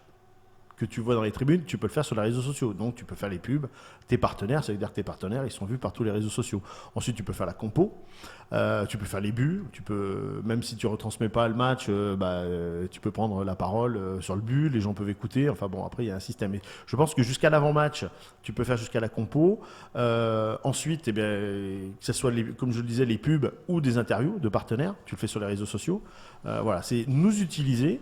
Speaker 3: que tu vois dans les tribunes, tu peux le faire sur les réseaux sociaux. Donc, tu peux faire les pubs, tes partenaires, ça veut dire que tes partenaires, ils sont vus par tous les réseaux sociaux. Ensuite, tu peux faire la compo, tu peux faire les buts, même si tu retransmets pas le match, tu peux prendre la parole sur le but, les gens peuvent écouter. Enfin bon, après, il y a un système. Et je pense que jusqu'à l'avant-match, tu peux faire jusqu'à la compo. Ensuite, que ce soit, comme je le disais, les pubs ou des interviews de partenaires, tu le fais sur les réseaux sociaux. Voilà, c'est nous utiliser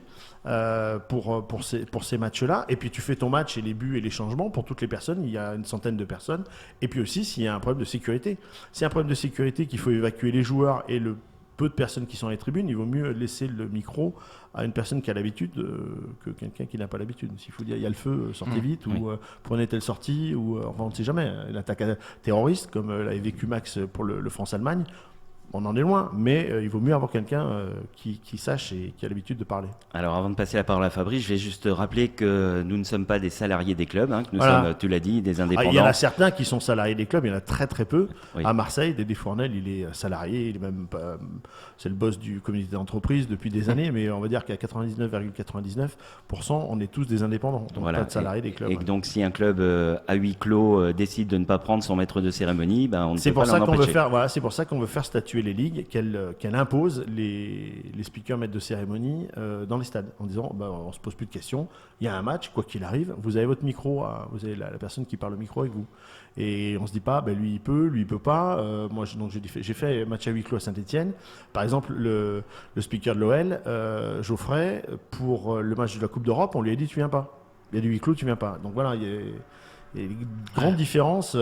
Speaker 3: pour ces matchs-là. Et puis tu fais ton match et les buts et les changements pour toutes les personnes. Il y a une centaine de personnes. Et puis aussi, s'il y a un problème de sécurité. S'il y a un problème de sécurité qu'il faut évacuer les joueurs et le peu de personnes qui sont dans les tribunes, il vaut mieux laisser le micro à une personne qui a l'habitude que quelqu'un qui n'a pas l'habitude. S'il faut dire il y a le feu, sortez vite, ou prenez telle sortie, ou enfin on ne sait jamais. L'attaque terroriste, comme l'avait vécu Max pour le France-Allemagne, on en est loin, mais il vaut mieux avoir quelqu'un qui sache et qui a l'habitude de parler.
Speaker 2: Alors avant de passer la parole à Fabrice, je vais juste rappeler que nous ne sommes pas des salariés des clubs, que nous
Speaker 3: Voilà.
Speaker 2: sommes, tu l'as dit, des indépendants.
Speaker 3: Il y en a certains qui sont salariés des clubs, il y en a très très peu.
Speaker 2: Oui.
Speaker 3: À Marseille, Dédé Fournel, il est salarié, il est même pas, c'est le boss du comité d'entreprise depuis des années, mais on va dire qu'à 99,99%, on est tous des indépendants, donc
Speaker 2: Voilà.
Speaker 3: pas de salariés des clubs.
Speaker 2: Et donc si un club à huis clos décide de ne pas prendre son maître de cérémonie, on ne
Speaker 3: C'est
Speaker 2: peut
Speaker 3: pour
Speaker 2: pas
Speaker 3: ça
Speaker 2: l'en
Speaker 3: qu'on veut
Speaker 2: empêcher.
Speaker 3: faire, c'est pour ça qu'on veut faire statuer les ligues, qu'elle impose les speakers maîtres de cérémonie dans les stades, en disant on se pose plus de questions, il y a un match, quoi qu'il arrive, vous avez votre micro, vous avez la personne qui parle au micro avec vous. Et on se dit pas, lui il peut pas. Moi j'ai fait match à huis clos à Saint-Etienne. Par exemple, le speaker de l'OL, Geoffrey, pour le match de la Coupe d'Europe, on lui a dit tu viens pas. Il y a du huis clos, tu viens pas. Donc voilà, il y a une grande différence.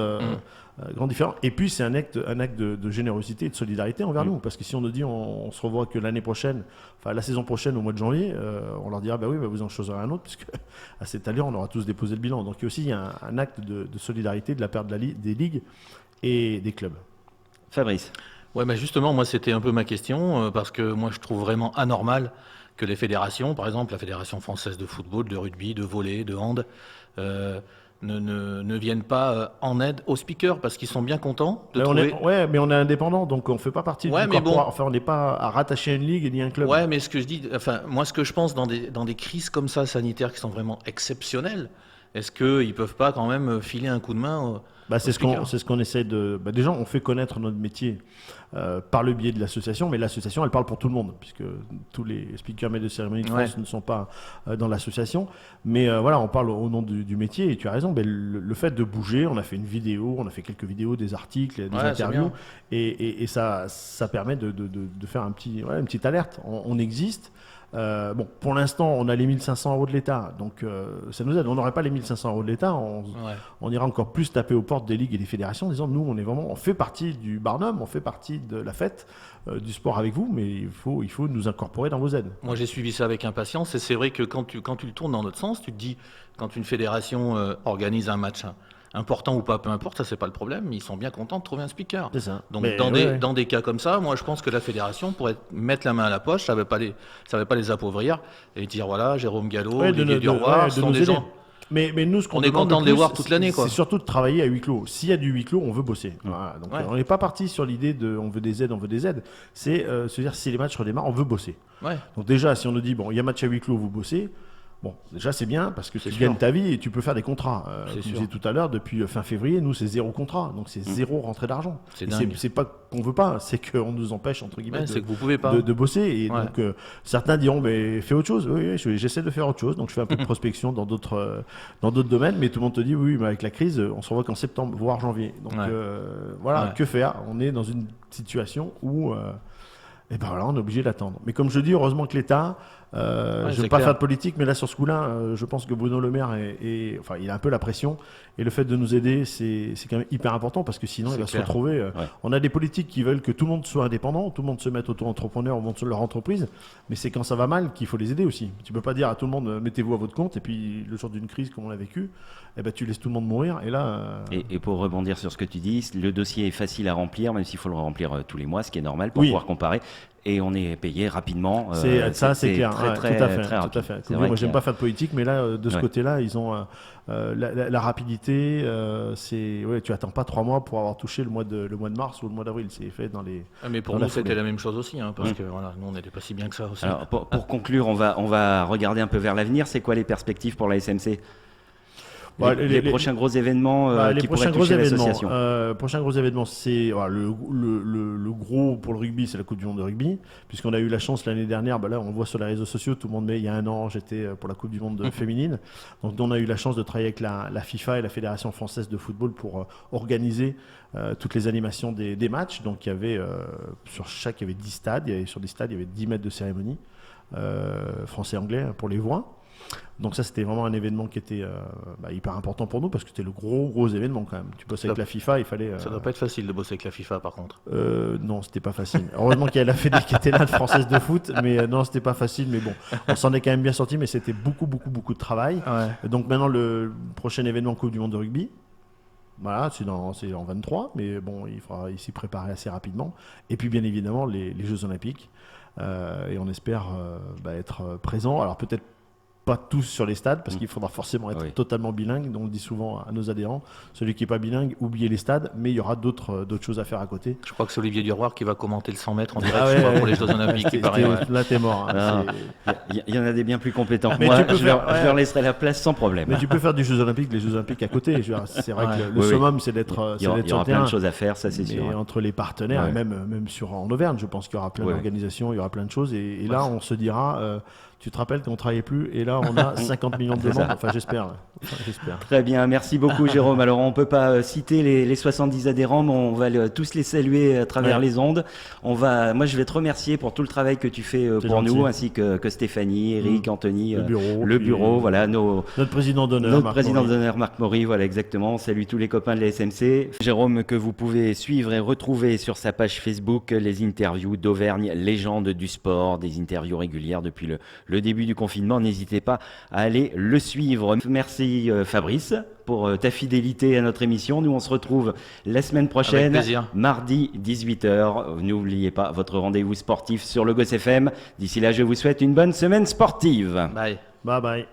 Speaker 3: Grande différence. Et puis c'est un acte de générosité et de solidarité envers nous, parce que si on nous dit on se revoit que l'année prochaine, enfin la saison prochaine au mois de janvier, on leur dira vous en choisirez un autre, puisque à cette allure on aura tous déposé le bilan. Donc il y a aussi un acte de solidarité de la part des ligues et des clubs.
Speaker 2: Fabrice.
Speaker 4: Ouais, justement, moi c'était un peu ma question, parce que moi je trouve vraiment anormal que les fédérations, par exemple la Fédération française de football, de rugby, de volley, de hand, ne viennent pas en aide aux speakers, parce qu'ils sont bien contents de trouver...
Speaker 3: Mais on est indépendant, donc on ne fait pas partie du corporat. Enfin, on n'est pas à rattacher à une ligue ni à un club.
Speaker 4: Ouais, mais ce que je dis, moi ce que je pense dans des crises comme ça sanitaires qui sont vraiment exceptionnelles, est-ce qu'ils ne peuvent pas quand même filer un coup de main
Speaker 3: c'est ce qu'on essaie de... déjà, on fait connaître notre métier par le biais de l'association, mais l'association, elle parle pour tout le monde, puisque tous les speakers maîtres de cérémonie de France ne sont pas dans l'association. Mais on parle au nom du métier, et tu as raison, le fait de bouger, on a fait une vidéo, on a fait quelques vidéos, des articles, des interviews, et ça permet de faire une petite alerte. On existe. Pour l'instant, on a les 1 500 € de l'État, donc ça nous aide. On n'aurait pas les 1 500 € de l'État, on ira encore plus taper aux portes des ligues et des fédérations en disant nous, on fait partie du Barnum, on fait partie de la fête du sport avec vous, mais il faut nous incorporer dans vos aides.
Speaker 4: Moi, j'ai suivi ça avec impatience, et c'est vrai que quand tu le tournes dans notre sens, tu te dis, quand une fédération organise un match important ou pas, peu importe, ça c'est pas le problème, ils sont bien contents de trouver un speaker.
Speaker 3: C'est ça.
Speaker 4: Donc dans des cas comme ça, moi je pense que la fédération pourrait mettre la main à la poche, ça ne va pas les appauvrir et dire voilà, Jérôme Gallo, Olivier Duroy, ce sont des gens.
Speaker 3: Mais nous, ce qu'on
Speaker 4: on est content de les voir toute l'année, quoi.
Speaker 3: C'est surtout de travailler à huis clos. S'il y a du huis clos, on veut bosser. Voilà. Donc on n'est pas parti sur l'idée de on veut des aides. C'est se dire si les matchs redémarrent, on veut bosser.
Speaker 4: Ouais.
Speaker 3: Donc déjà, si on nous dit il y a match à huis clos, vous bossez. Bon, déjà c'est bien parce que tu gagnes ta vie et tu peux faire des contrats. Comme je disais tout à l'heure, depuis fin février, nous c'est 0 contrat, donc c'est 0 rentrée d'argent. C'est pas qu'on veut pas, c'est qu'on nous empêche entre guillemets
Speaker 4: c'est que vous pouvez pas.
Speaker 3: de bosser. Et donc certains diront fais autre chose. Oui, j'essaie de faire autre chose. Donc je fais un peu de prospection dans d'autres domaines, mais tout le monde te dit oui, mais avec la crise, on se revoit qu'en septembre, voire janvier. Donc que faire? On est dans une situation où on est obligé d'attendre. Mais comme je dis, heureusement que l'État, je ne veux pas faire de politique, mais là sur ce coup-là, je pense que Bruno Le Maire il a un peu la pression, et le fait de nous aider, c'est quand même hyper important, parce que sinon il va se retrouver. On a des politiques qui veulent que tout le monde soit indépendant, tout le monde se mette auto-entrepreneur au monde de leur entreprise, mais c'est quand ça va mal qu'il faut les aider aussi. Tu peux pas dire à tout le monde mettez-vous à votre compte, et puis le jour d'une crise comme on l'a vécu, tu laisses tout le monde mourir, et là.
Speaker 2: Et pour rebondir sur ce que tu dis, le dossier est facile à remplir, même s'il faut le remplir tous les mois, ce qui est normal pour pouvoir comparer. et on est payé rapidement.
Speaker 3: C'est clair,
Speaker 2: très,
Speaker 3: ouais,
Speaker 2: très,
Speaker 3: tout à fait,
Speaker 2: très rapide.
Speaker 3: tout à fait.
Speaker 2: C'est vrai
Speaker 3: Moi, j'aime
Speaker 2: que-
Speaker 3: pas faire de politique, mais là, de ce
Speaker 2: Ouais.
Speaker 3: côté-là, ils ont la rapidité. Tu attends pas 3 mois pour avoir touché le mois de mars ou le mois d'avril. C'est fait dans les.
Speaker 4: Ah, mais pour
Speaker 3: Dans la
Speaker 4: nous, c'était
Speaker 3: foulée.
Speaker 4: la même chose aussi, hein, parce que voilà, nous, on n'était pas si bien que ça aussi.
Speaker 2: Alors, pour conclure, on va regarder un peu vers l'avenir. C'est quoi les perspectives pour la SMC?
Speaker 3: Bah,
Speaker 2: Les prochains gros événements
Speaker 3: Les
Speaker 2: qui
Speaker 3: prochains
Speaker 2: pourraient
Speaker 3: gros
Speaker 2: toucher
Speaker 3: événements.
Speaker 2: l'association.
Speaker 3: Prochain gros événement, c'est le gros pour le rugby, c'est la Coupe du Monde de rugby, puisqu'on a eu la chance l'année dernière. Là, on voit sur les réseaux sociaux, tout le monde met. Il y a un an, j'étais pour la Coupe du Monde féminine. Donc, on a eu la chance de travailler avec la FIFA et la Fédération française de football pour organiser toutes les animations des matchs. Donc, il y avait il y avait 10 stades. Sur des stades, il y avait 10 mètres de cérémonie, français-anglais pour les voix. Donc ça, c'était vraiment un événement qui était hyper important pour nous parce que c'était le gros événement quand même. Tu bosses avec la FIFA, il fallait...
Speaker 4: Ça doit pas être facile de bosser avec la FIFA, par contre.
Speaker 3: Non, c'était pas facile. Heureusement qu'il y a la Fédé qui était là, la française de foot, mais non, c'était pas facile. Mais bon, on s'en est quand même bien sorti, mais c'était beaucoup de travail.
Speaker 4: Ouais.
Speaker 3: Donc maintenant, le prochain événement Coupe du Monde de rugby, voilà, c'est en 23, mais bon, il faudra s'y préparer assez rapidement. Et puis bien évidemment, les Jeux Olympiques. Et on espère être présent. Alors peut-être pas tous sur les stades parce qu'il faudra forcément être totalement bilingue. Donc on le dit souvent à nos adhérents, celui qui n'est pas bilingue, oubliez les stades, mais il y aura d'autres choses à faire à côté.
Speaker 4: Je crois que c'est Olivier Duroir qui va commenter le 100 mètres en direct je crois, pour les Jeux Olympiques. Il paraît, ouais.
Speaker 3: Là t'es mort. Hein,
Speaker 2: Il y en a des bien plus compétents que
Speaker 3: Mais
Speaker 2: moi.
Speaker 3: tu peux
Speaker 2: Je
Speaker 3: faire-
Speaker 2: leur laisserai la place sans problème.
Speaker 3: mais tu peux faire des Jeux Olympiques, les Jeux Olympiques à côté. Je veux dire, c'est vrai que le
Speaker 2: Oui, oui.
Speaker 3: summum, c'est d'être
Speaker 2: Il y aura,
Speaker 3: sur le
Speaker 2: plein
Speaker 3: terrain.
Speaker 2: de choses à faire, ça c'est sûr.
Speaker 3: Mais entre les partenaires,
Speaker 2: Ouais.
Speaker 3: et même en Auvergne, je pense qu'il y aura plein
Speaker 2: Ouais.
Speaker 3: d'organisations, il y aura plein de choses. Et là, on se dira, tu te rappelles qu'on ne travaillait plus, et là, on a 50 millions de
Speaker 2: C'est ça.
Speaker 3: demandes. Enfin, j'espère.
Speaker 2: Très bien, merci beaucoup Jérôme. Alors on ne peut pas citer les 70 adhérents, mais on va tous les saluer à travers
Speaker 3: Ouais.
Speaker 2: les ondes. Moi je vais te remercier pour tout le travail que tu fais
Speaker 3: C'est
Speaker 2: pour
Speaker 3: gentil.
Speaker 2: nous, ainsi que Stéphanie, Eric, Anthony,
Speaker 3: Le
Speaker 2: le
Speaker 3: bureau,
Speaker 2: bureau,
Speaker 3: puis,
Speaker 2: voilà, notre
Speaker 3: président d'honneur, Marc
Speaker 2: président
Speaker 3: Maury.
Speaker 2: d'honneur Marc Maury, voilà exactement. On salue tous les copains de la SMC. Jérôme que vous pouvez suivre et retrouver sur sa page Facebook les interviews d'Auvergne, légende du sport, des interviews régulières depuis le début du confinement. N'hésitez pas à aller le suivre. Merci Fabrice pour ta fidélité à notre émission. Nous on se retrouve la semaine prochaine,
Speaker 4: Avec plaisir.
Speaker 2: mardi 18h. N'oubliez pas votre rendez-vous sportif sur le Gosse FM. D'ici là, je vous souhaite une bonne semaine sportive.
Speaker 4: Bye.
Speaker 3: Bye bye.